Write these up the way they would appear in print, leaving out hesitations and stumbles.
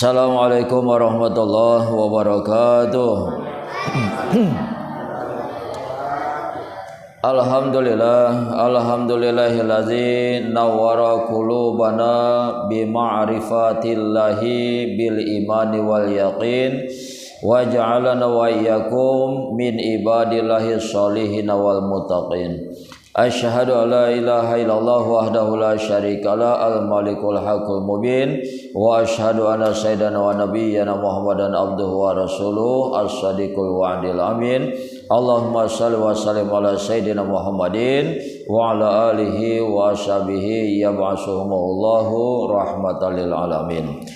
Assalamualaikum warahmatullahi wabarakatuh. Alhamdulillahillazi nawwara qulubana bi ma'rifatillahi bil imani wal yaqin wa ja'alana wa iyyakum min ibadillahi sholihin wal muttaqin. Asyhadu an la ilaha illallah wahdahu la syarikalah al-malikul haqqul mubin wa asyhadu anna sayyidana wa nabiyyana Muhammadan abduhu wa rasuluh as-sadiqul wa'dil amin. Allahumma shalli wa sallim ala sayyidina Muhammadin wa ala alihi wa ashabihi yab'asuhumullahu rahmatan lil alamin.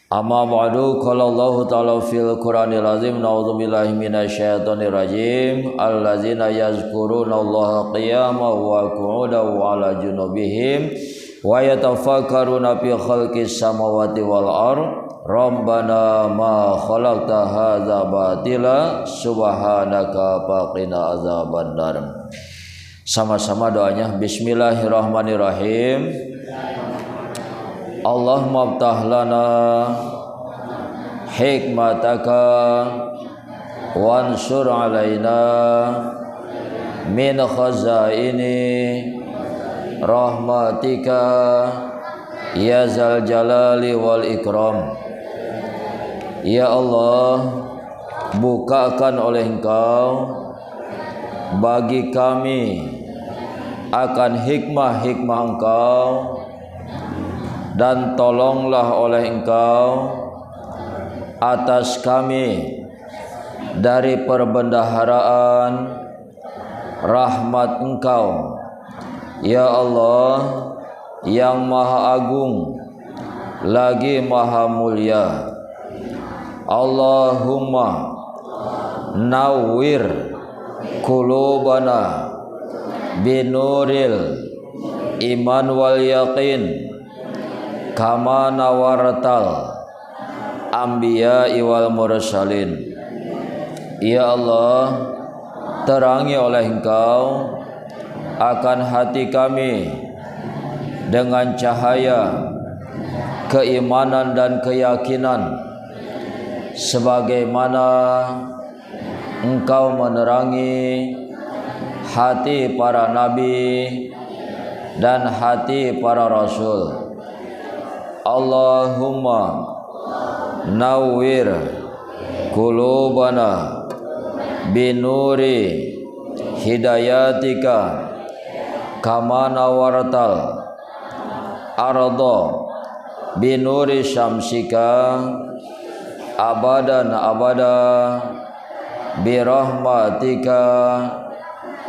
Amma ba'du, qala Allah ta'ala fil Qur'anil azim, na'udzubillahi minasyaitonir rajim. Allazina yazkuruna Allaha qiyaman wa qu'udan wa 'ala junubihim wa yatafakkaruna fi khalqis samawati wal ardh. Rabbana ma khalaqta hadza batila subhanaka faqina azabannar. Sama-sama doanya. Bismillahirrahmanirrahim. Allahumma aftah lana hikmataka wansur alaina min khazaini rahmatika ya zal jalali wal ikram. Ya Allah, bukakan oleh Engkau bagi kami akan hikmah-hikmah Engkau, dan tolonglah oleh Engkau atas kami dari perbendaharaan rahmat Engkau, ya Allah yang maha agung lagi maha mulia. Allahumma nawwir qulubana binuril iman wal yaqin kama nawartal anbiya wal mursalin. Ya Allah, terangi oleh Engkau akan hati kami dengan cahaya keimanan dan keyakinan sebagaimana Engkau menerangi hati para nabi dan hati para rasul. Allahumma nawwir qulubana binuri hidayatika kama nawartal arda binuri syamsika abadan abada birahmatika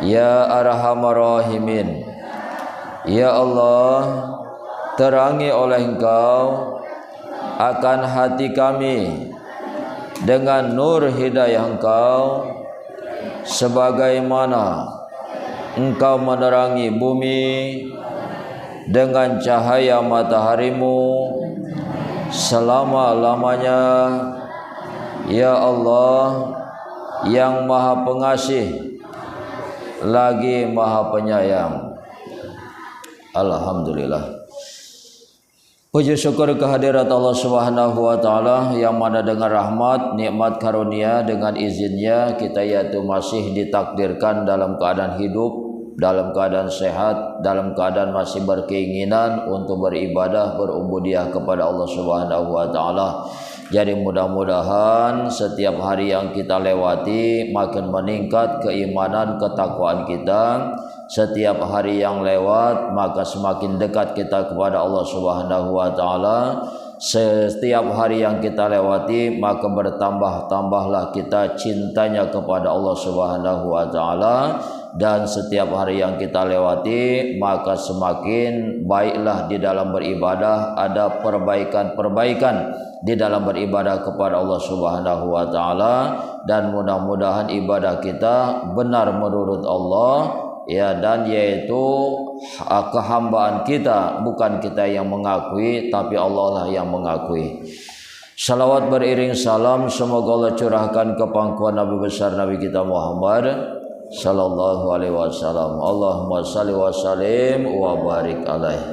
ya arhamar rahimin. Ya Allah, terangi oleh Engkau akan hati kami dengan nur hidayah Engkau sebagaimana Engkau menerangi bumi dengan cahaya mataharimu selama-lamanya. Ya Allah yang maha pengasih lagi maha penyayang. Alhamdulillah. Puji syukur kehadirat Allah Subhanahu wa taala yang mana dengan rahmat, nikmat karunia dengan izinnya kita yaitu masih ditakdirkan dalam keadaan hidup, dalam keadaan sehat, dalam keadaan masih berkeinginan untuk beribadah, berubudiyah kepada Allah Subhanahu wa taala. Jadi mudah-mudahan setiap hari yang kita lewati makin meningkat keimanan, ketakwaan kita. Setiap hari yang lewat maka semakin dekat kita kepada Allah Subhanahu wa taala. Setiap hari yang kita lewati maka bertambah-tambahlah kita cintanya kepada Allah Subhanahu wa taala, dan setiap hari yang kita lewati maka semakin baiklah di dalam beribadah, ada perbaikan-perbaikan di dalam beribadah kepada Allah Subhanahu wa taala, dan mudah-mudahan ibadah kita benar menurut Allah, ya, dan yaitu kehambaan kita, bukan kita yang mengakui tapi Allah lah yang mengakui. Salawat beriring salam semoga Allah curahkan ke pangkuan Nabi besar Nabi kita Muhammad sallallahu alaihi wasallam. Allahumma shalli wa sallim wa barik alaihi.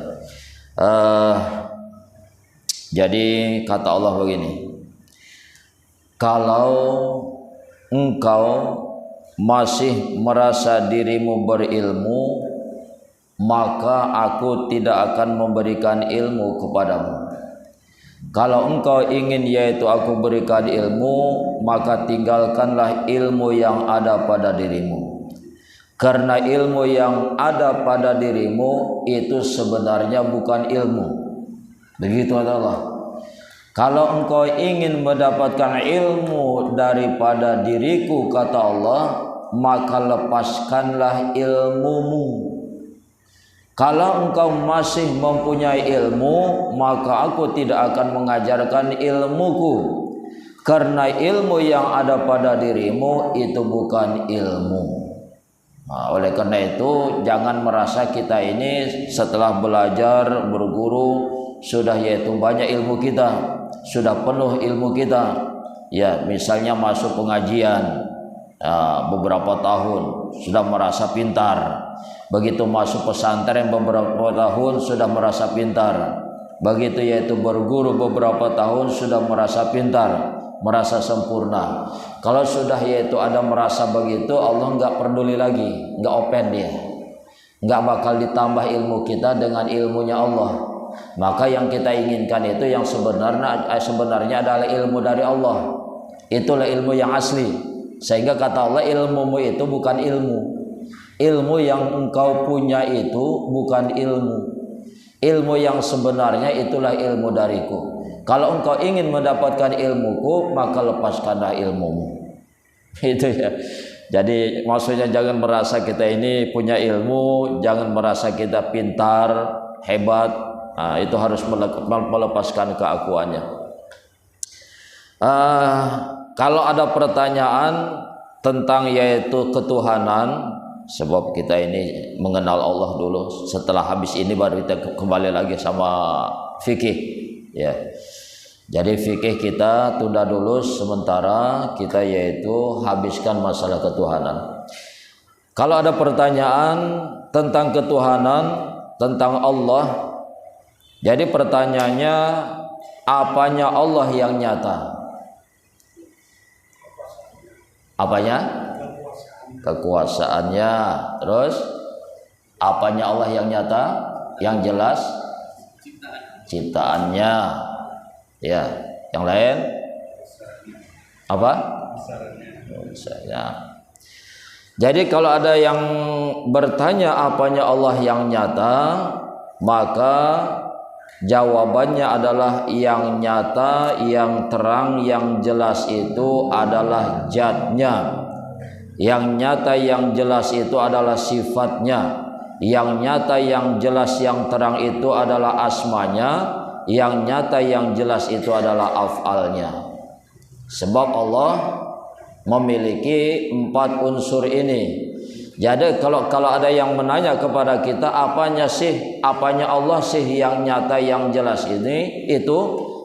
Jadi kata Allah begini, kalau engkau masih merasa dirimu berilmu, maka aku tidak akan memberikan ilmu kepadamu. Kalau engkau ingin yaitu aku berikan ilmu, maka tinggalkanlah ilmu yang ada pada dirimu. Karena ilmu yang ada pada dirimu itu sebenarnya bukan ilmu. Begitu Allah. Kalau engkau ingin mendapatkan ilmu daripada diriku, kata Allah, maka lepaskanlah ilmumu. Kalau engkau masih mempunyai ilmu, maka aku tidak akan mengajarkan ilmuku. Karena ilmu yang ada pada dirimu itu bukan ilmu. Nah, oleh karena itu jangan merasa kita ini setelah belajar berguru sudah yaitu banyak ilmu kita, sudah penuh ilmu kita. Ya, misalnya masuk pengajian beberapa tahun sudah merasa pintar. Begitu masuk pesantren beberapa tahun sudah merasa pintar. Begitu yaitu berguru beberapa tahun sudah merasa pintar, merasa sempurna. Kalau sudah yaitu ada merasa begitu, Allah nggak peduli lagi, nggak open dia, nggak bakal ditambah ilmu kita dengan ilmunya Allah. Maka yang kita inginkan itu yang sebenarnya adalah ilmu dari Allah. Itulah ilmu yang asli. Sehingga kata Allah, ilmumu itu bukan ilmu. Ilmu yang engkau punya itu bukan ilmu. Ilmu yang sebenarnya itulah ilmu dariku. Kalau engkau ingin mendapatkan ilmuku, maka lepaskanlah ilmumu. Itu ya. Jadi maksudnya jangan merasa kita ini punya ilmu, jangan merasa kita pintar, hebat. Nah, itu harus melepaskan keakuannya. Kalau ada pertanyaan tentang yaitu ketuhanan, sebab kita ini mengenal Allah dulu, setelah habis ini baru kita kembali lagi sama fikih ya. Jadi fikih kita tunda dulu sementara, kita yaitu habiskan masalah ketuhanan. Kalau ada pertanyaan tentang ketuhanan, tentang Allah, jadi pertanyaannya, apanya Allah yang nyata? Apanya? Kekuasaannya. Terus apanya Allah yang nyata? Yang jelas ciptaannya. Ya, yang lain apa? Besarnya. Jadi kalau ada yang bertanya apanya Allah yang nyata, maka jawabannya adalah yang nyata, yang terang, yang jelas itu adalah zatnya. Yang nyata yang jelas itu adalah sifatnya. Yang nyata yang jelas yang terang itu adalah asmanya. Yang nyata yang jelas itu adalah af'alnya. Sebab Allah memiliki 4 unsur ini. Jadi kalau ada yang menanya kepada kita apanya Allah sih yang nyata yang jelas ini, itu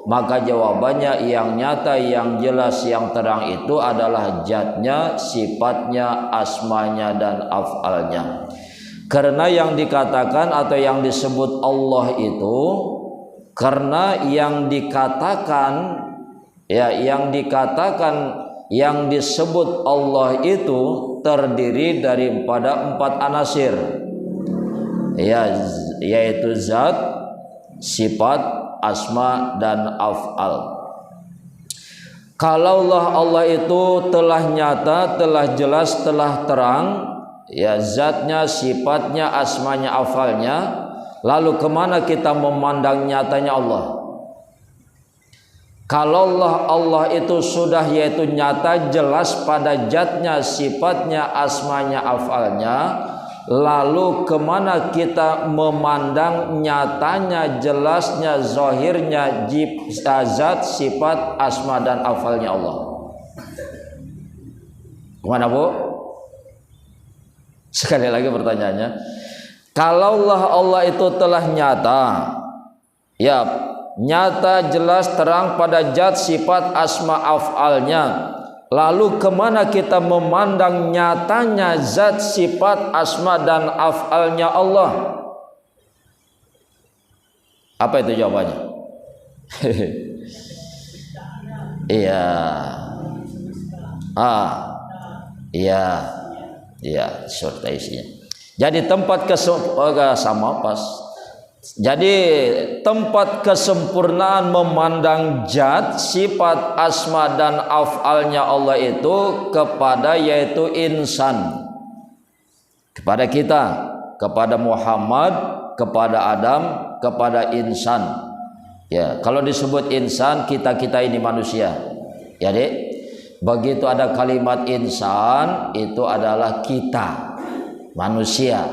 maka jawabannya yang nyata, yang jelas, yang terang itu adalah zatnya, sifatnya, asmanya, dan af'alnya. Karena yang dikatakan atau yang disebut Allah itu, karena yang dikatakan yang disebut Allah itu terdiri daripada 4 anasir, yaitu zat, sifat, asma, dan af'al. Kalaulah Allah itu telah nyata, telah jelas, telah terang, ya zatnya, sifatnya, asmanya, af'alnya, lalu kemana kita memandang nyatanya Allah? Kalaulah Allah itu sudah yaitu nyata, jelas pada zatnya, sifatnya, asmanya, af'alnya, lalu kemana kita memandang nyatanya, jelasnya, zahirnya, zat, sifat, asma, dan afalnya Allah? Kemana, Bu? Sekali lagi pertanyaannya, kalaulah Allah itu telah nyata, ya nyata, jelas, terang pada zat, sifat, asma, afalnya, lalu kemana kita memandang nyatanya zat, sifat, asma, dan af'alnya Allah? Apa itu jawabannya? Iya. Iya. Iya, serta isinya. Jadi tempat sama pas. Jadi tempat kesempurnaan memandang zat, sifat, asma dan af'alnya Allah itu kepada yaitu insan. Kepada kita, kepada Muhammad, kepada Adam, kepada insan. Ya, kalau disebut insan, kita ini manusia. Ya, Dek. Begitu ada kalimat insan, itu adalah kita, manusia.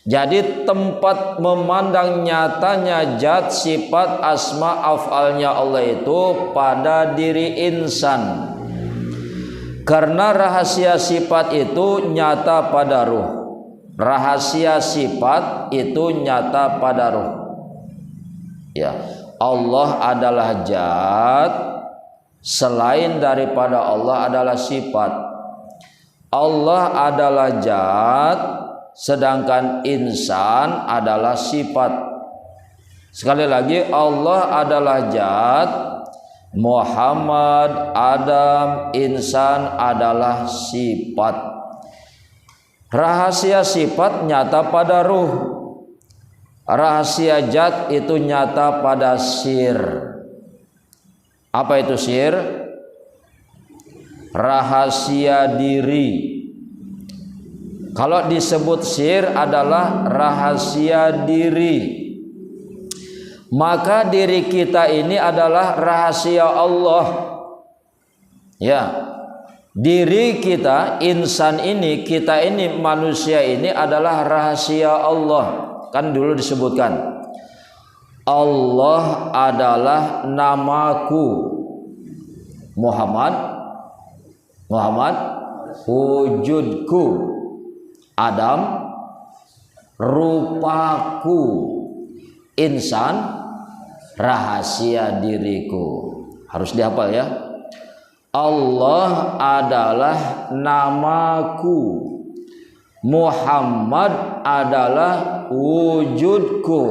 Jadi tempat memandang nyatanya zat, sifat, asma, af'alnya Allah itu pada diri insan. Karena rahasia sifat itu nyata pada ruh. Rahasia sifat itu nyata pada ruh. Ya, Allah adalah zat, selain daripada Allah adalah sifat. Allah adalah zat, sedangkan insan adalah sifat. Sekali lagi, Allah adalah zat, Muhammad, Adam, insan adalah sifat. Rahasia sifat nyata pada ruh. Rahasia zat itu nyata pada sir. Apa itu sir? Rahasia diri. Kalau disebut sir adalah rahasia diri. Maka diri kita ini adalah rahasia Allah. Ya. Diri kita, insan ini, kita ini, manusia ini adalah rahasia Allah. Kan dulu disebutkan, Allah adalah namaku. Muhammad wujudku. Adam rupaku. Insan rahasia diriku. Harus dihafal ya. Allah adalah namaku. Muhammad adalah wujudku.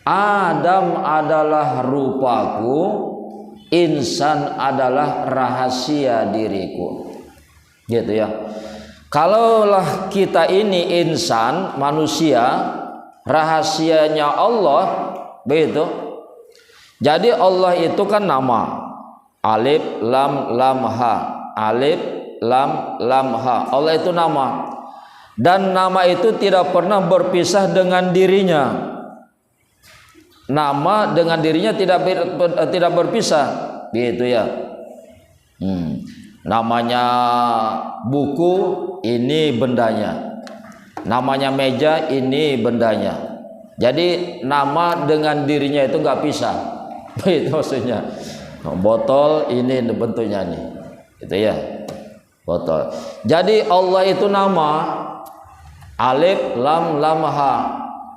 Adam adalah rupaku. Insan adalah rahasia diriku. Gitu ya. Kalaulah kita ini insan, manusia, rahasianya Allah, begitu. Jadi Allah itu kan nama. Alif lam lam ha. Alif lam lam ha. Allah itu nama. Dan nama itu tidak pernah berpisah dengan dirinya. Nama dengan dirinya tidak berpisah, gitu ya. Namanya buku, ini bendanya. Namanya meja, ini bendanya. Jadi nama dengan dirinya itu nggak pisah. Itu maksudnya. Botol, ini bentuknya nih, gitu ya. Botol. Jadi Allah itu nama. Alif lam lam ha.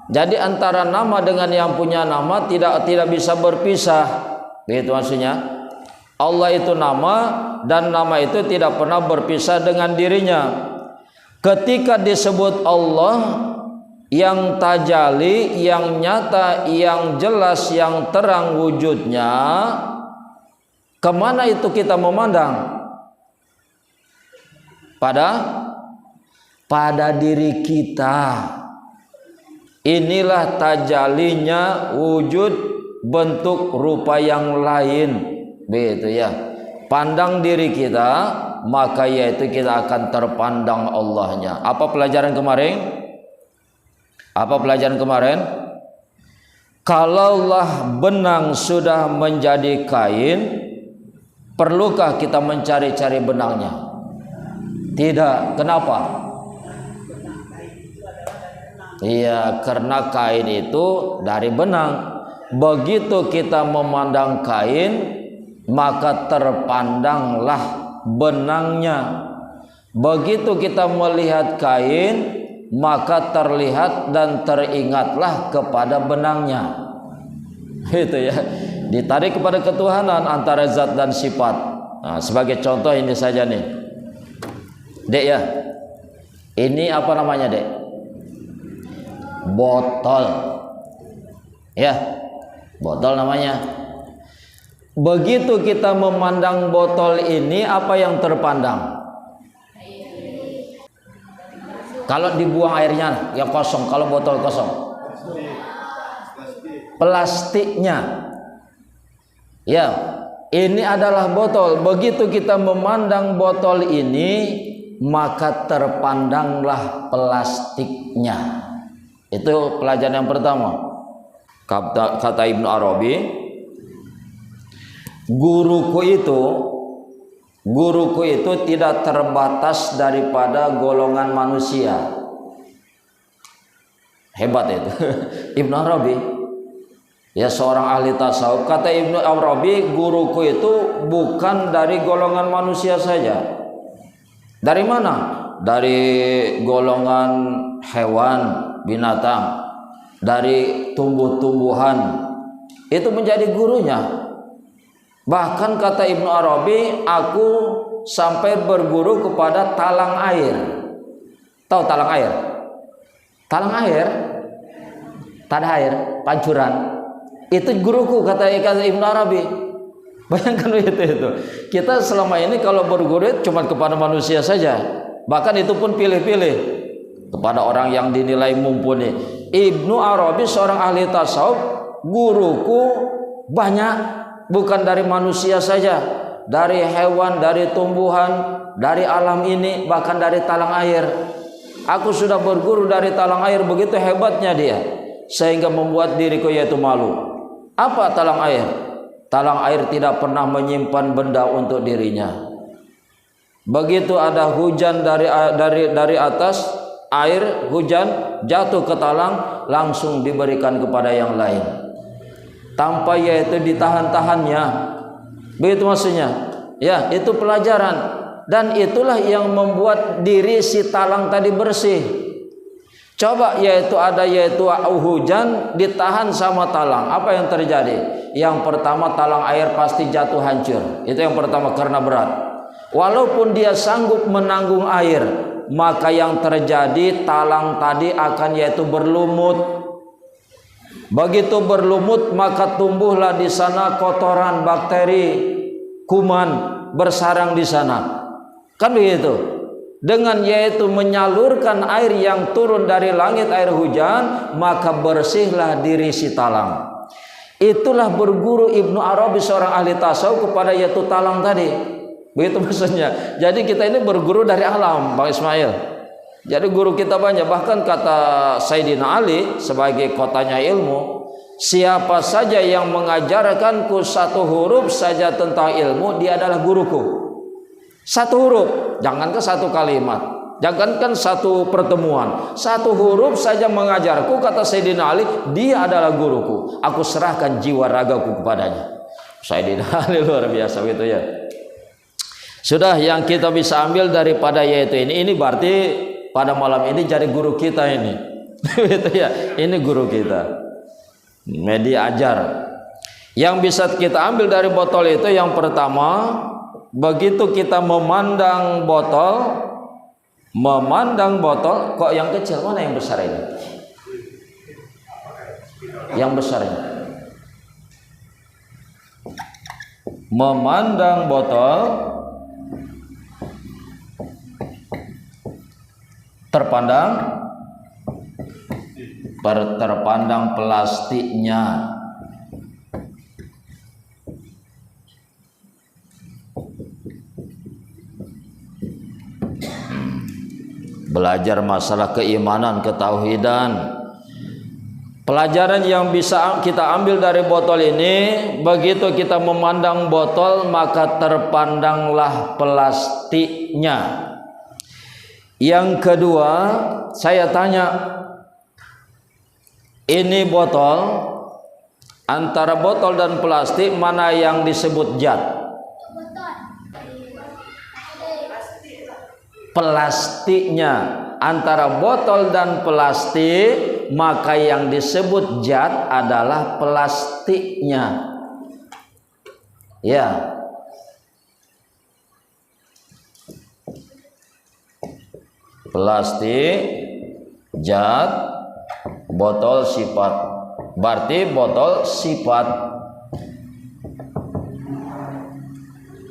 Jadi antara nama dengan yang punya nama tidak bisa berpisah. Begitu maksudnya. Allah itu nama dan nama itu tidak pernah berpisah dengan dirinya. Ketika disebut Allah yang tajali, yang nyata, yang jelas, yang terang wujudnya, kemana itu kita memandang? Pada diri kita. Inilah tajalinya wujud bentuk rupa yang lain. Begitu ya. Pandang diri kita, maka yaitu kita akan terpandang Allahnya. Apa pelajaran kemarin? Kalaulah benang sudah menjadi kain, perlukah kita mencari-cari benangnya? Tidak. Kenapa? Iya, karena kain itu dari benang. Begitu kita memandang kain, maka terpandanglah benangnya. Begitu kita melihat kain, maka terlihat dan teringatlah kepada benangnya. Itu ya. Ditarik kepada ketuhanan antara zat dan sifat. Nah, sebagai contoh ini saja nih. Dek ya. Ini apa namanya, Dek? Botol. Ya. Botol namanya. Begitu kita memandang botol ini, apa yang terpandang? Kalau dibuang airnya ya kosong, kalau botol kosong. Plastiknya. Ya, ini adalah botol. Begitu kita memandang botol ini, maka terpandanglah plastiknya. Itu pelajaran yang pertama. Kata Ibnu Arabi, guruku itu tidak terbatas daripada golongan manusia. Hebat itu. Ibnu Arabi, ya seorang ahli tasawuf. Kata Ibnu Arabi, guruku itu bukan dari golongan manusia saja. Dari mana? Dari golongan hewan, binatang, dari tumbuh-tumbuhan. Itu menjadi gurunya. Bahkan kata Ibnu Arabi, aku sampai berguru kepada talang air. Tahu talang air? Talang air, tanah air, pancuran. Itu guruku, kata Ibnu Arabi. Bayangkan itu. Kita selama ini kalau berguru cuma kepada manusia saja. Bahkan itu pun pilih-pilih kepada orang yang dinilai mumpuni. Ibnu Arabi seorang ahli tasawuf, guruku banyak. Bukan dari manusia saja, dari hewan, dari tumbuhan, dari alam ini, bahkan dari talang air. Aku sudah berguru dari talang air, begitu hebatnya dia, sehingga membuat diriku yaitu malu. Apa talang air? Talang air tidak pernah menyimpan benda untuk dirinya. Begitu ada hujan dari atas, air hujan jatuh ke talang, langsung diberikan kepada yang lain. Tanpa yaitu ditahan-tahannya. Begitu maksudnya. Ya, itu pelajaran. Dan itulah yang membuat diri si talang tadi bersih. Coba yaitu hujan ditahan sama talang. Apa yang terjadi? Yang pertama, talang air pasti jatuh hancur. Itu yang pertama, karena berat. Walaupun dia sanggup menanggung air, maka yang terjadi talang tadi akan yaitu berlumut. Begitu berlumut, maka tumbuhlah di sana kotoran, bakteri, kuman bersarang di sana. Kan begitu. Dengan yaitu menyalurkan air yang turun dari langit, air hujan, maka bersihlah diri si talang. Itulah berguru Ibnu Arabi seorang ahli tasawuf kepada yaitu talang tadi. Begitu maksudnya. Jadi kita ini berguru dari alam, Bang Ismail. Jadi guru kita banyak. Bahkan kata Sayyidina Ali sebagai kotanya ilmu, siapa saja yang mengajarkanku satu huruf saja tentang ilmu, dia adalah guruku. Satu huruf, jangankan satu kalimat, jangankan satu pertemuan, satu huruf saja mengajarku, kata Sayyidina Ali, dia adalah guruku. Aku serahkan jiwa ragaku kepadanya. Sayyidina Ali luar biasa gitu ya. Sudah, yang kita bisa ambil daripada yaitu ini berarti pada malam ini jadi guru kita ini. Gitu ya. Ini guru kita. Media ajar. Yang bisa kita ambil dari botol itu, yang pertama, begitu kita memandang botol, kok yang kecil, mana yang besar ini? Yang besar ini. Memandang botol, terpandang plastiknya. Belajar masalah keimanan, ketauhidan. Pelajaran yang bisa kita ambil dari botol ini, begitu kita memandang botol, maka terpandanglah plastiknya. Yang kedua, saya tanya, ini botol, antara botol dan plastik mana yang disebut zat? Plastiknya. Antara botol dan plastik, maka yang disebut zat adalah plastiknya. Ya. Plastik, zat, botol sifat berarti botol sifat.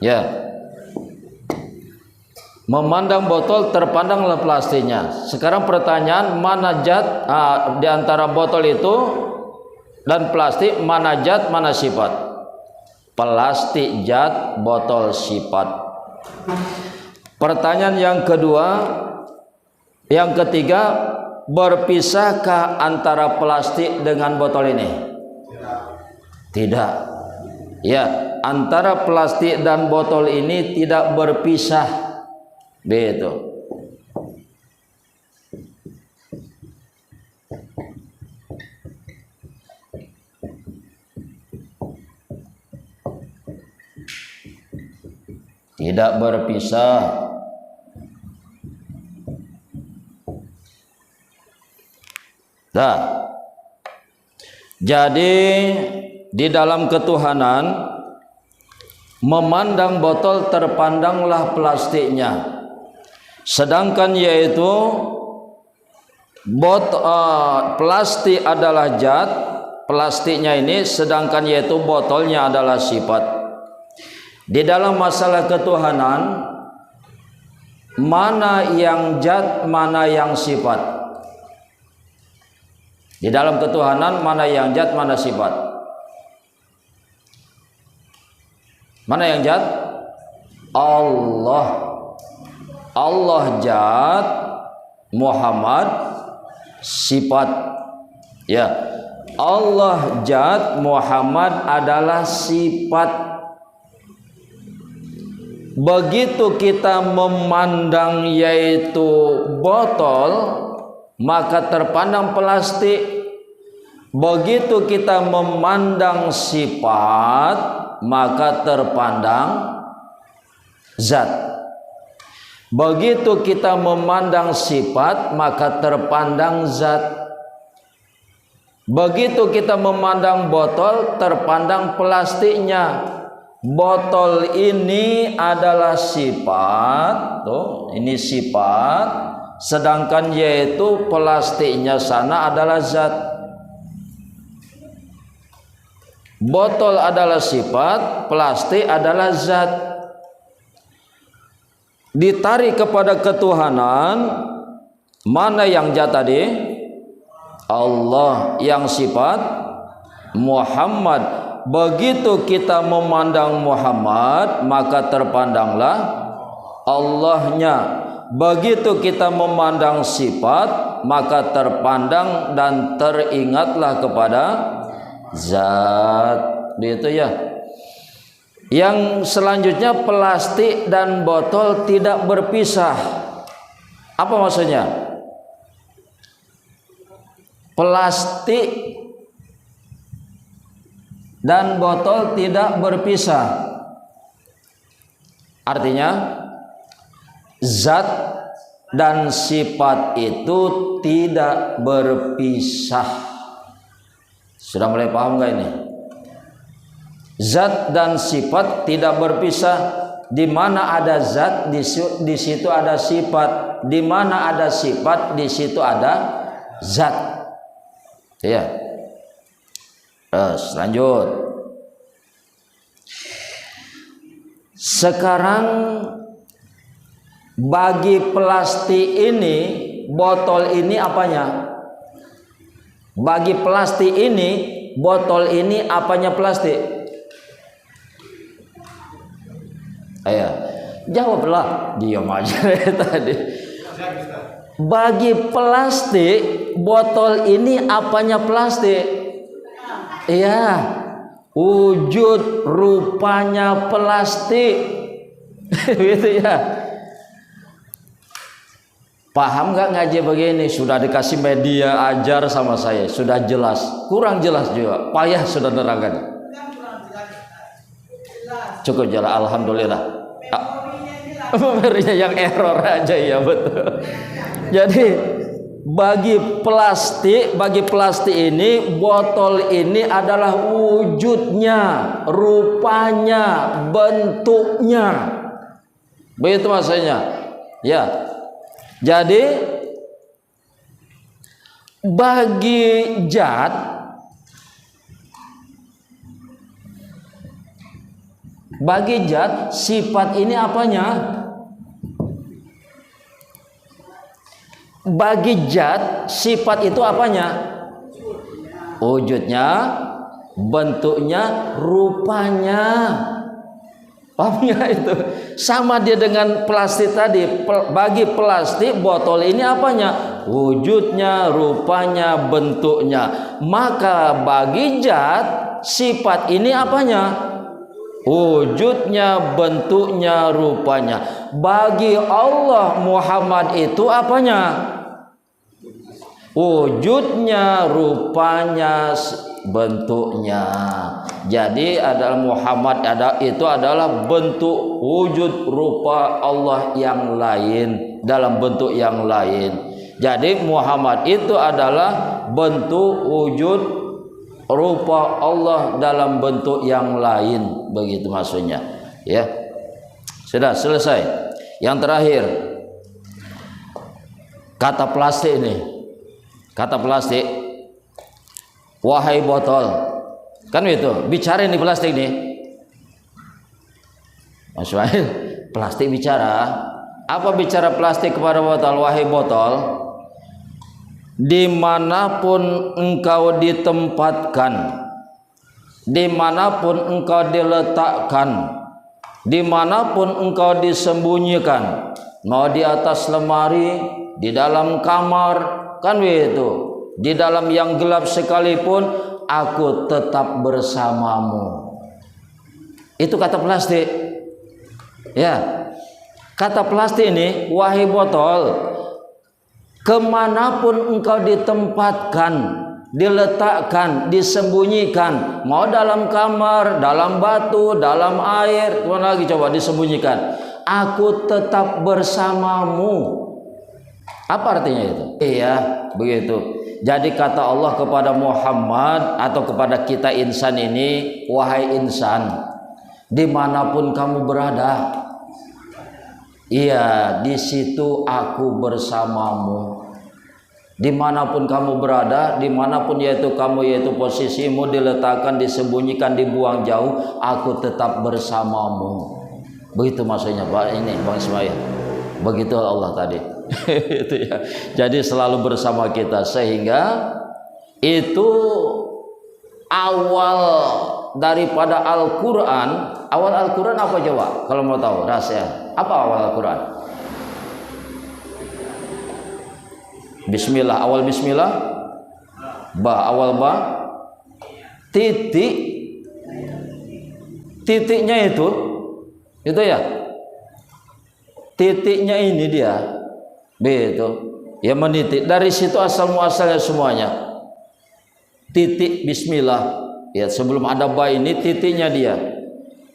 Ya. Memandang botol terpandanglah plastiknya. Sekarang pertanyaan, mana zat di antara botol itu dan plastik, mana zat mana sifat? Plastik zat, botol sifat. Pertanyaan yang kedua, yang ketiga, berpisahkah antara plastik dengan botol ini? Tidak. Ya, antara plastik dan botol ini tidak berpisah. Begitu. Tidak berpisah. Dah. Jadi di dalam ketuhanan, memandang botol terpandanglah plastiknya. Sedangkan yaitu plastik adalah zat, plastiknya ini, sedangkan yaitu botolnya adalah sifat. Di dalam masalah ketuhanan, mana yang zat, mana yang sifat? Di dalam ketuhanan, mana yang zat, mana sifat? Mana yang zat? Allah. Allah zat, Muhammad sifat. Ya. Allah zat, Muhammad adalah sifat. Begitu kita memandang yaitu botol, maka terpandang plastik. Begitu kita memandang sifat, maka terpandang zat. Begitu kita memandang sifat, maka terpandang zat. Begitu kita memandang botol, terpandang plastiknya. Botol ini adalah sifat, tuh, ini sifat, sedangkan yaitu plastiknya sana adalah zat. Botol adalah sifat, plastik adalah zat. Ditarik kepada ketuhanan, mana yang zat tadi? Allah. Yang sifat Muhammad. Begitu kita memandang Muhammad, maka terpandanglah Allahnya. Begitu kita memandang sifat, maka terpandang dan teringatlah kepada zat. Begitu ya. Yang selanjutnya, plastik dan botol tidak berpisah. Apa maksudnya? Plastik dan botol tidak berpisah. Artinya, zat dan sifat itu tidak berpisah. Sudah mulai paham nggak ini? Zat dan sifat tidak berpisah. Di mana ada zat, di situ ada sifat. Di mana ada sifat, di situ ada zat. Ya. Terus lanjut. Sekarang bagi plastik ini, botol ini apanya? Bagi plastik ini, botol ini apanya plastik? Ayo, jawablah. Diam aja tadi. Bagi plastik, botol ini apanya plastik? Iya, wujud rupanya plastik. Gitu ya. Paham nggak ngaji begini? Sudah dikasih media ajar sama saya, sudah jelas. Kurang jelas juga, payah sudah nerangkan. Cukup jelas, alhamdulillah. Memorinya yang error aja, ya betul. Jadi bagi plastik ini, botol ini adalah wujudnya, rupanya, bentuknya. Begitu maksudnya. Ya. Jadi bagi zat Bagi zat, sifat ini apanya? Bagi zat, sifat itu apanya? Wujudnya, bentuknya, rupanya. Pahamnya itu? Sama dia dengan plastik tadi. Bagi plastik, botol ini apanya? Wujudnya, rupanya, bentuknya. Maka bagi zat, sifat ini apanya? Wujudnya, bentuknya, rupanya. Bagi Allah, Muhammad itu apanya? Wujudnya, rupanya, bentuknya. Jadi adalah Muhammad itu adalah bentuk wujud rupa Allah yang lain dalam bentuk yang lain. Jadi Muhammad itu adalah bentuk wujud rupa Allah dalam bentuk yang lain, begitu maksudnya. Ya. Sudah selesai. Yang terakhir, kata plastik ini. Kata plastik, wahai botol, kan itu bicara ini plastik nih, Mas Ismail. Plastik bicara apa? Bicara plastik kepada botol, wahai botol, dimanapun engkau ditempatkan, dimanapun engkau diletakkan, dimanapun engkau disembunyikan, mau di atas lemari, di dalam kamar, kan begitu, di dalam yang gelap sekalipun, aku tetap bersamamu. Itu kata plastik. Ya, kata plastik ini, wahai botol, kemanapun engkau ditempatkan, diletakkan, disembunyikan, mau dalam kamar, dalam batu, dalam air, mana lagi coba disembunyikan, aku tetap bersamamu. Apa artinya itu? Iya, begitu. Jadi kata Allah kepada Muhammad atau kepada kita insan ini, wahai insan, dimanapun kamu berada, iya, di situ aku bersamamu. Dimanapun kamu berada, dimanapun yaitu kamu, yaitu posisimu, diletakkan, disembunyikan, dibuang jauh, aku tetap bersamamu. Begitu maksudnya Pak ini, Bang Ismail. Begitu Allah tadi. Itu ya. Jadi selalu bersama kita, sehingga itu awal daripada Al-Quran. Awal Al-Quran apa coba? Kalau mau tahu rahasia, apa awal Al-Quran? Bismillah. Awal Bismillah, awal titik, titiknya itu ya, titiknya ini dia, begitu ya, menitik. Dari situ asal muasalnya semuanya, titik Bismillah ya. Sebelum ada ba ini, titiknya dia,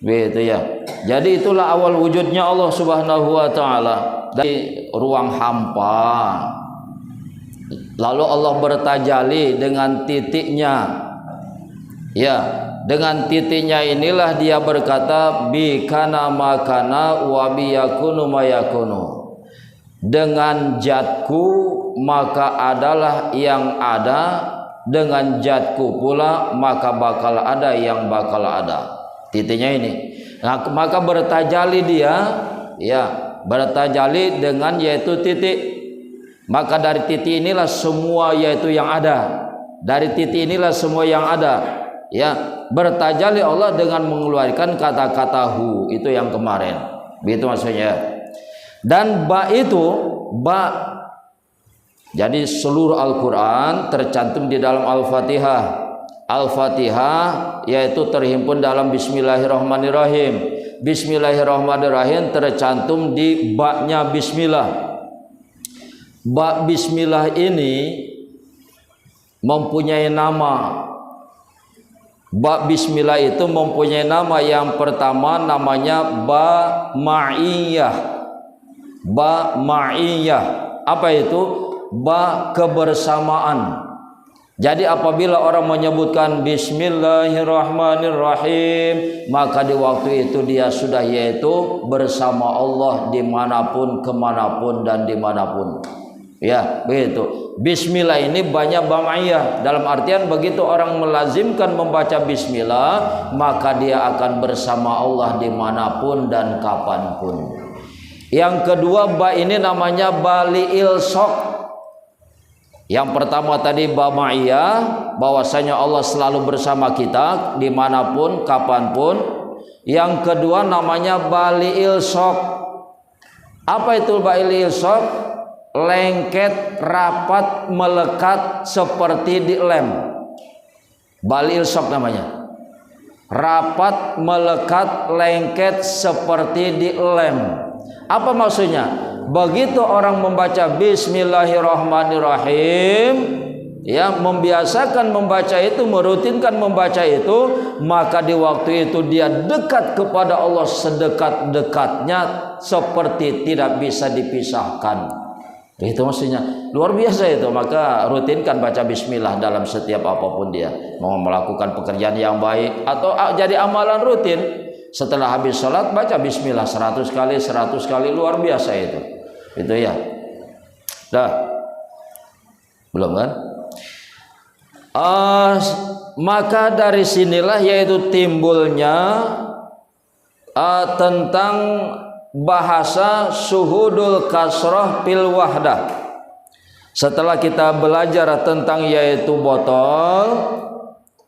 begitu ya. Jadi itulah awal wujudnya Allah Subhanahu wa taala, dari ruang hampa. Lalu Allah bertajalli dengan titiknya, ya, dengan titiknya inilah dia berkata, bi kana makana wa bi yakunu mayakunu. Dengan zatku maka adalah yang ada, dengan zatku pula maka bakal ada yang bakal ada. Titiknya ini. Nah, maka bertajalli dia, ya, bertajalli dengan yaitu titik. Maka dari titik inilah semua yaitu yang ada. Dari titik inilah semua yang ada. Ya, bertajalli Allah dengan mengeluarkan kata-kata hu, itu yang kemarin. Begitu maksudnya. Dan ba itu, ba. Jadi seluruh Al-Quran tercantum di dalam Al-Fatihah. Al-Fatihah yaitu terhimpun dalam Bismillahirrahmanirrahim. Bismillahirrahmanirrahim tercantum di ba-nya Bismillah. Ba Bismillah ini mempunyai nama. Ba Bismillah itu mempunyai nama. Yang pertama namanya ba ma'iyah. Ba ma'iyah. Apa itu? Ba kebersamaan. Jadi apabila orang menyebutkan Bismillahirrahmanirrahim, maka di waktu itu dia sudah yaitu bersama Allah dimanapun, kemanapun, dan dimanapun. Ya, begitu. Bismillah ini banyak bamaiyah. Dalam artian begitu orang melazimkan membaca bismillah, maka dia akan bersama Allah dimanapun dan kapanpun. Yang kedua, ba ini namanya baliil sok. Yang pertama tadi bamaiyah, bahwasanya Allah selalu bersama kita dimanapun, kapanpun. Yang kedua namanya baliil sok. Apa itu baliil sok? Lengket, rapat, melekat seperti di lem. Balil sok namanya. Rapat, melekat, lengket seperti di lem. Apa maksudnya? Begitu orang membaca Bismillahirrahmanirrahim, ya, membiasakan membaca itu, merutinkan membaca itu, maka di waktu itu dia dekat kepada Allah sedekat-dekatnya, seperti tidak bisa dipisahkan. Itu maksudnya luar biasa itu. Maka rutinkan baca bismillah dalam setiap apapun dia, mau melakukan pekerjaan yang baik atau jadi amalan rutin. Setelah habis sholat baca bismillah 100 kali 100 kali, luar biasa itu ya. Dah belum kan? Maka dari sinilah yaitu timbulnya tentang bahasa syuhudul kasroh fil wahdah. Setelah kita belajar tentang yaitu botol,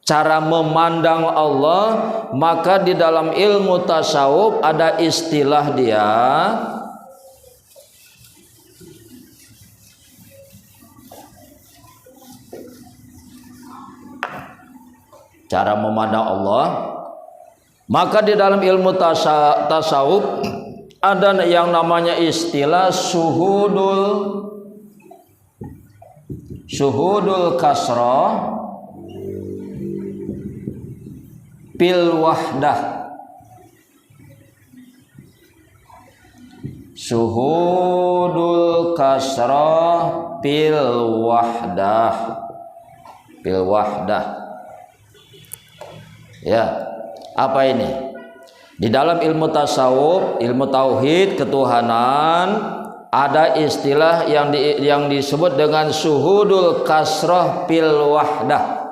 cara memandang Allah, maka di dalam ilmu tasawuf ada istilah dia, cara memandang Allah. Maka di dalam ilmu tasawuf ada yang namanya istilah syuhudul kasrah fil wahdah. Syuhudul kasrah fil wahdah. Ya, apa ini? Di dalam ilmu tasawuf, ilmu tauhid ketuhanan, ada istilah yang disebut dengan syuhudul kasrah fil wahdah.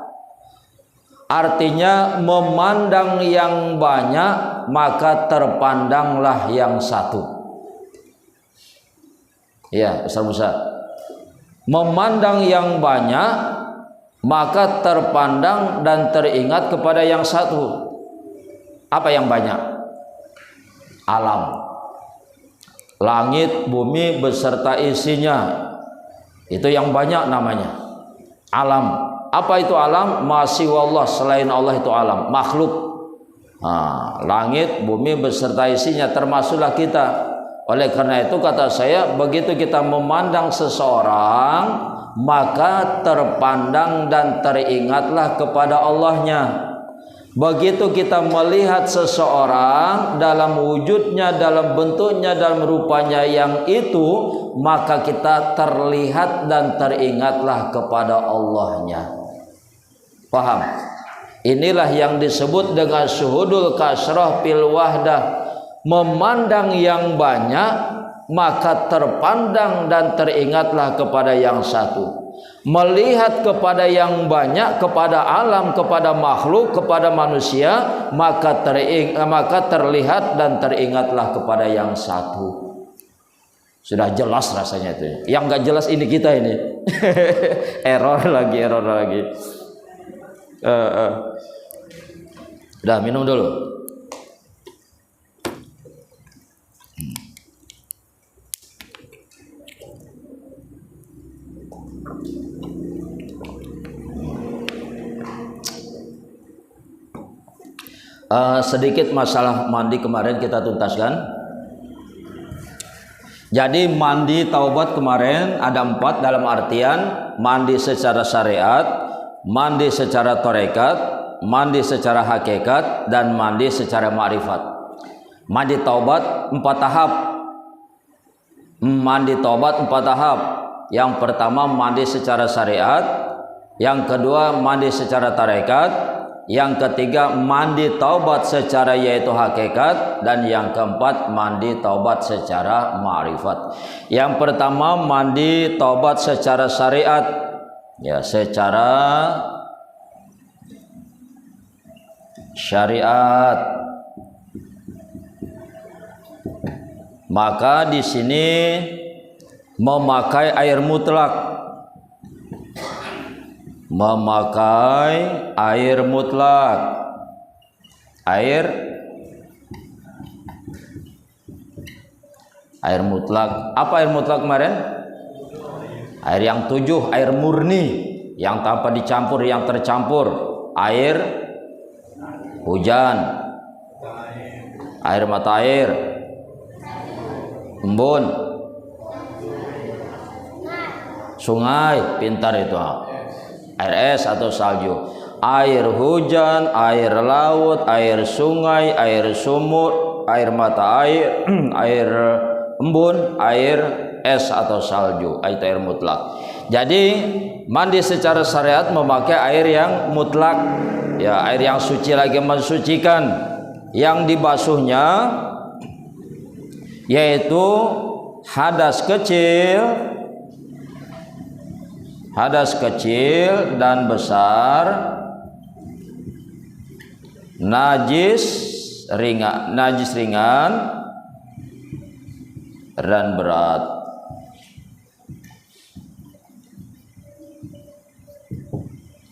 Artinya memandang yang banyak, maka terpandanglah yang satu. Ya, Ustaz Musa. Memandang yang banyak, maka terpandang dan teringat kepada yang satu. Apa yang banyak? Alam, langit, bumi beserta isinya, itu yang banyak namanya alam. Apa itu alam? Masiwallah, selain Allah itu alam, makhluk. Langit, bumi beserta isinya, termasuklah kita. Oleh karena itu kata saya, begitu kita memandang seseorang, maka terpandang dan teringatlah kepada Allahnya. Begitu kita melihat seseorang dalam wujudnya, dalam bentuknya, dalam rupanya yang itu, maka kita terlihat dan teringatlah kepada Allahnya. Paham? Inilah yang disebut dengan syuhudul kasrah fil wahdah. Memandang yang banyak, maka terpandang dan teringatlah kepada yang satu. Melihat kepada yang banyak, kepada alam, kepada makhluk, kepada manusia, maka terlihat dan teringatlah kepada yang satu. Sudah jelas rasanya itu. Yang nggak jelas ini kita ini. error lagi. Udah minum dulu. Sedikit masalah mandi kemarin kita tuntaskan. Jadi mandi taubat kemarin ada 4, dalam artian mandi secara syariat, mandi secara tarekat, mandi secara hakikat, dan mandi secara ma'rifat. Mandi taubat 4 tahap. Mandi taubat 4 tahap. Yang pertama mandi secara syariat, yang kedua mandi secara tarekat, Yang ketiga mandi taubat secara yaitu hakikat, dan yang keempat mandi taubat secara ma'rifat. Yang pertama mandi taubat secara syariat, ya secara syariat. Maka di sini memakai air mutlak. Memakai air mutlak. Air mutlak. Apa air mutlak kemarin? Air yang 7, air murni, yang tanpa dicampur, yang tercampur. Air hujan, air mata air, embun, sungai, pintar itu. Air es atau salju, air hujan, air laut, air sungai, air sumur, air mata air, air embun, air es atau salju, itu air mutlak. Jadi mandi secara syariat memakai air yang mutlak, ya air yang suci lagi mensucikan. Yang dibasuhnya yaitu hadas kecil dan besar, najis ringan dan berat.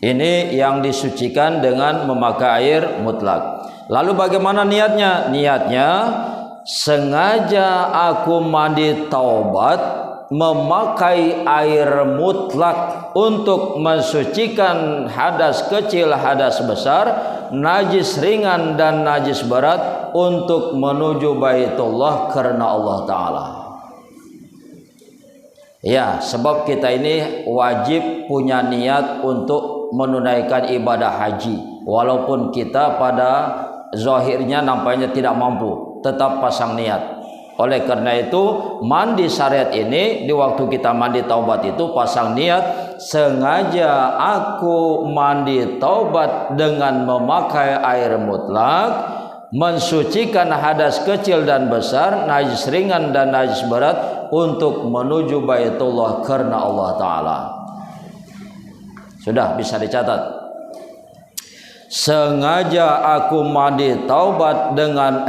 Ini yang disucikan dengan memakai air mutlak. Lalu bagaimana niatnya? Niatnya sengaja aku mandi taubat memakai air mutlak untuk mensucikan hadas kecil, hadas besar, najis ringan dan najis berat untuk menuju Baitullah karena Allah Ta'ala. Ya, sebab kita ini wajib punya niat untuk menunaikan ibadah haji. Walaupun kita pada zahirnya nampaknya tidak mampu, tetap pasang niat. Oleh karena itu mandi syariat ini, di waktu kita mandi taubat itu pasang niat, sengaja aku mandi taubat dengan memakai air mutlak, mensucikan hadas kecil dan besar, najis ringan dan najis berat untuk menuju Baitullah karena Allah Ta'ala. Sudah bisa dicatat. Sengaja aku mandi taubat dengan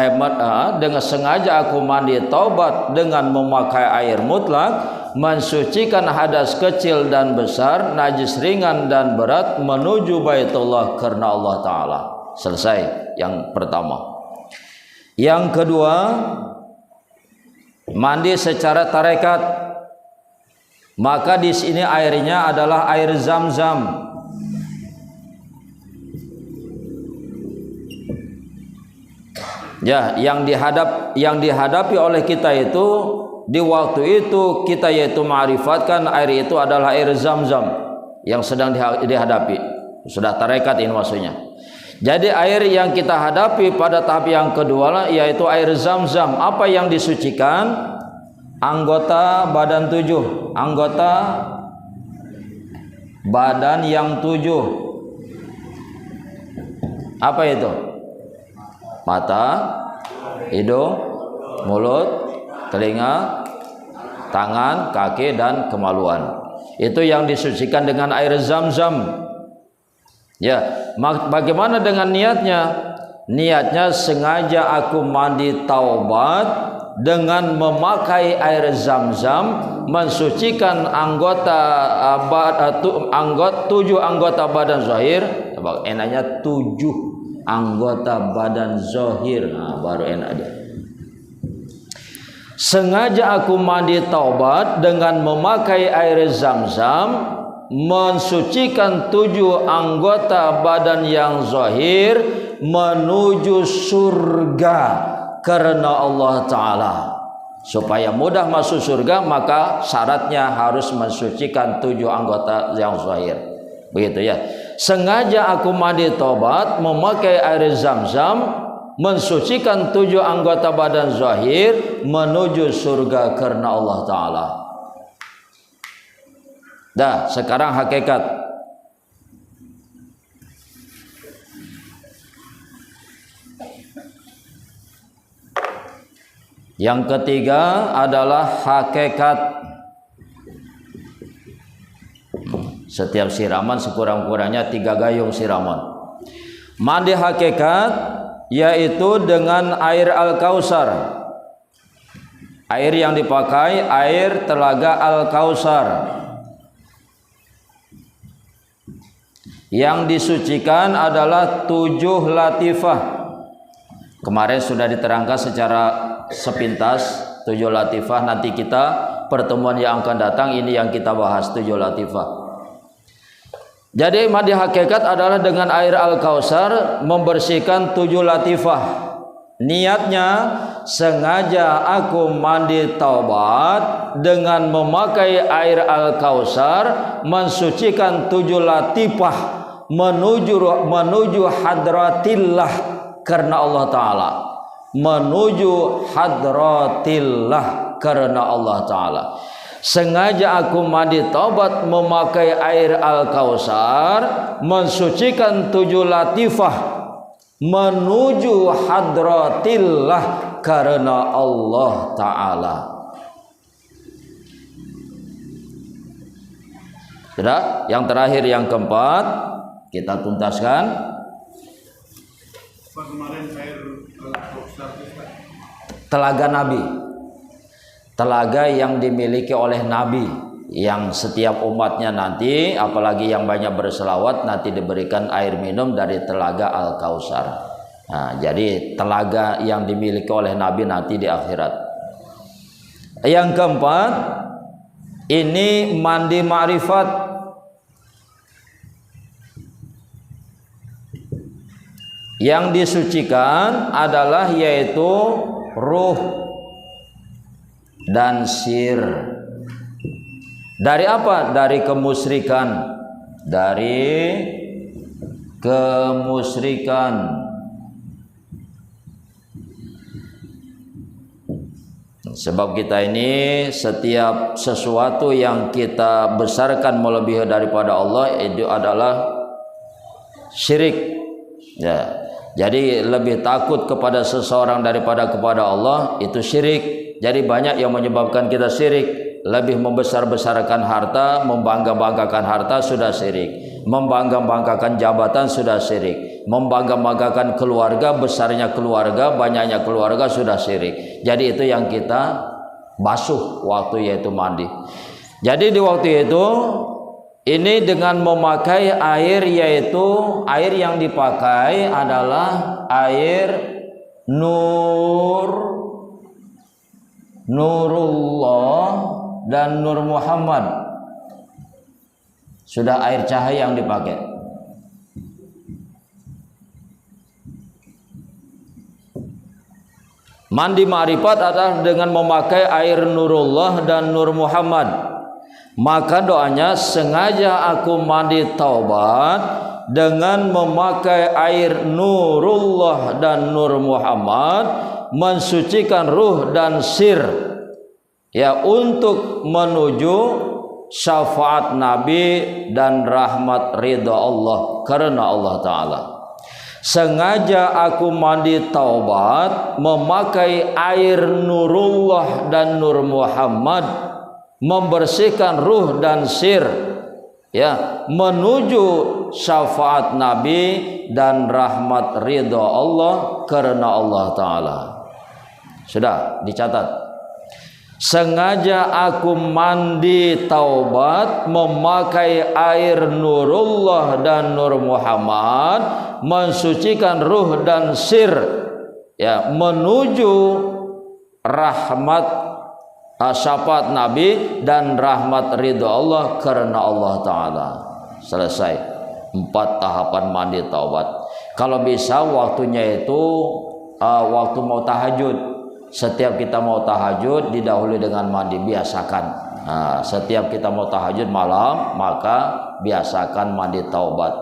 sengaja aku mandi taubat dengan memakai air mutlak, mensucikan hadas kecil dan besar, najis ringan dan berat menuju Baitullah karena Allah Ta'ala. Selesai yang pertama. Yang kedua, mandi secara tarekat. Maka di sini airnya adalah air Zam-Zam. Ya, yang dihadapi oleh kita itu di waktu itu kita yaitu ma'rifatkan air itu adalah air Zam-Zam yang sedang dihadapi. Sudah tarekat ini maksudnya. Jadi air yang kita hadapi pada tahap yang kedua yaitu air Zam-Zam. Apa yang disucikan? Anggota badan 7, anggota badan yang 7. Apa itu? Mata, hidung, mulut, telinga, tangan, kaki, dan kemaluan. Itu yang disucikan dengan air Zam-Zam. Ya, bagaimana dengan niatnya? Niatnya sengaja aku mandi taubat dengan memakai air Zam-Zam, mensucikan tujuh anggota badan zahir. Enaknya 7 anggota badan zahir, baru enak dia. Sengaja aku mandi taubat dengan memakai air Zam-Zam, mensucikan 7 anggota badan yang zahir menuju surga karena Allah Ta'ala. Supaya mudah masuk surga, maka syaratnya harus mensucikan 7 anggota yang zahir. Begitu ya. Sengaja aku mandi taubat memakai air Zam-Zam, mensucikan 7 anggota badan zahir menuju surga karena Allah Ta'ala. Dah, sekarang hakikat. Yang ketiga adalah hakikat. Setiap siraman sekurang-kurangnya 3 gayung siraman. Mandi hakikat yaitu dengan air Al-Kautsar. Air yang dipakai air telaga Al-Kautsar. Yang disucikan adalah 7 latifah. Kemarin sudah diterangkan secara sepintas 7 latifah. Nanti kita pertemuan yang akan datang ini yang kita bahas 7 latifah. Jadi mandi hakikat adalah dengan air Al-Kautsar membersihkan 7 latifah. Niatnya sengaja aku mandi taubat dengan memakai air Al-Kautsar mensucikan 7 latifah menuju hadratillah karena Allah Ta'ala. Menuju hadratillah karena Allah Ta'ala. Sengaja aku mandi taubat memakai air Al-Kautsar mensucikan 7 latifah menuju hadratillah karena Allah Ta'ala. Sudah? Yang terakhir yang keempat kita tuntaskan. Kemarin air Al-Kautsar Telaga Nabi. Telaga yang dimiliki oleh Nabi, yang setiap umatnya nanti, apalagi yang banyak berselawat, nanti diberikan air minum dari telaga Al-Kautsar. Nah, jadi telaga yang dimiliki oleh Nabi nanti di akhirat. Yang keempat, ini mandi ma'rifat. Yang disucikan adalah yaitu ruh dan sir. Dari apa? Dari kemusyrikan. Dari kemusyrikan. Sebab kita ini setiap sesuatu yang kita besarkan melebihi daripada Allah itu adalah syirik. Ya. Jadi lebih takut kepada seseorang daripada kepada Allah itu syirik. Jadi banyak yang menyebabkan kita syirik. Lebih membesar-besarkan harta, membangga-banggakan harta sudah syirik. Membangga-banggakan jabatan sudah syirik. Membangga-banggakan keluarga, besarnya keluarga, banyaknya keluarga sudah syirik. Jadi itu yang kita basuh waktu yaitu mandi. Jadi di waktu itu ini dengan memakai air, yaitu air yang dipakai adalah air Nurullah dan Nur Muhammad. Sudah air cahaya yang dipakai. Mandi ma'rifat adalah dengan memakai air Nurullah dan Nur Muhammad. Maka doanya, sengaja aku mandi taubat dengan memakai air Nurullah dan Nur Muhammad, mensucikan ruh dan sir, ya, untuk menuju syafaat Nabi dan rahmat ridha Allah karena Allah Ta'ala. Sengaja aku mandi taubat memakai air Nurullah dan Nur Muhammad, membersihkan ruh dan sir, ya, menuju syafaat Nabi dan rahmat ridha Allah karena Allah Ta'ala. Sudah dicatat. Sengaja aku mandi taubat memakai air Nurullah dan Nur Muhammad, mensucikan ruh dan sir, ya, menuju rahmat syafaat Nabi dan rahmat ridha Allah karena Allah Ta'ala. Selesai 4 tahapan mandi taubat. Kalau bisa waktunya itu waktu mau tahajud. Setiap kita mau tahajud didahului dengan mandi, biasakan. Setiap kita mau tahajud malam, maka biasakan mandi taubat.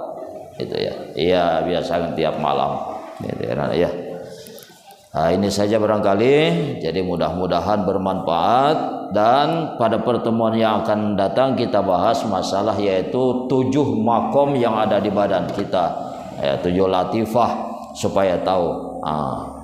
Itu ya. Iya, biasakan tiap malam. Gitu ya. Ini saja barangkali, jadi mudah-mudahan bermanfaat. Dan pada pertemuan yang akan datang kita bahas masalah yaitu 7 makom yang ada di badan kita, ya, 7 latifah, supaya tahu.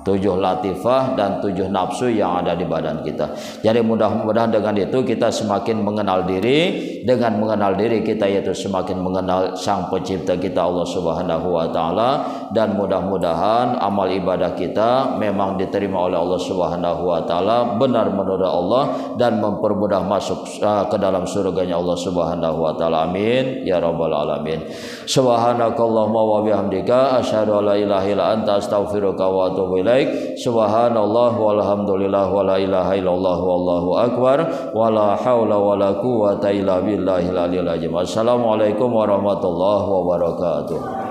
7 latifah dan 7 nafsu yang ada di badan kita. Jadi mudah-mudahan dengan itu kita semakin mengenal diri. Dengan mengenal diri kita yaitu semakin mengenal Sang Pencipta kita Allah Subhanahu wa taala, dan mudah-mudahan amal ibadah kita memang diterima oleh Allah Subhanahu wa taala, benar menurut Allah dan mempermudah masuk ke dalam surganya Allah Subhanahu wa taala. Amin ya rabbal alamin. Subhanakallahumma wa bihamdika asyhadu an la ilaha illa anta astaghfiruka wa atubu ilaik. Subhanallah walhamdulillah wa la ilaha illallah wallahu akbar wa la haula wa la quwwata illa billahil aliyil azim. Assalamualaikum warahmatullahi wabarakatuh.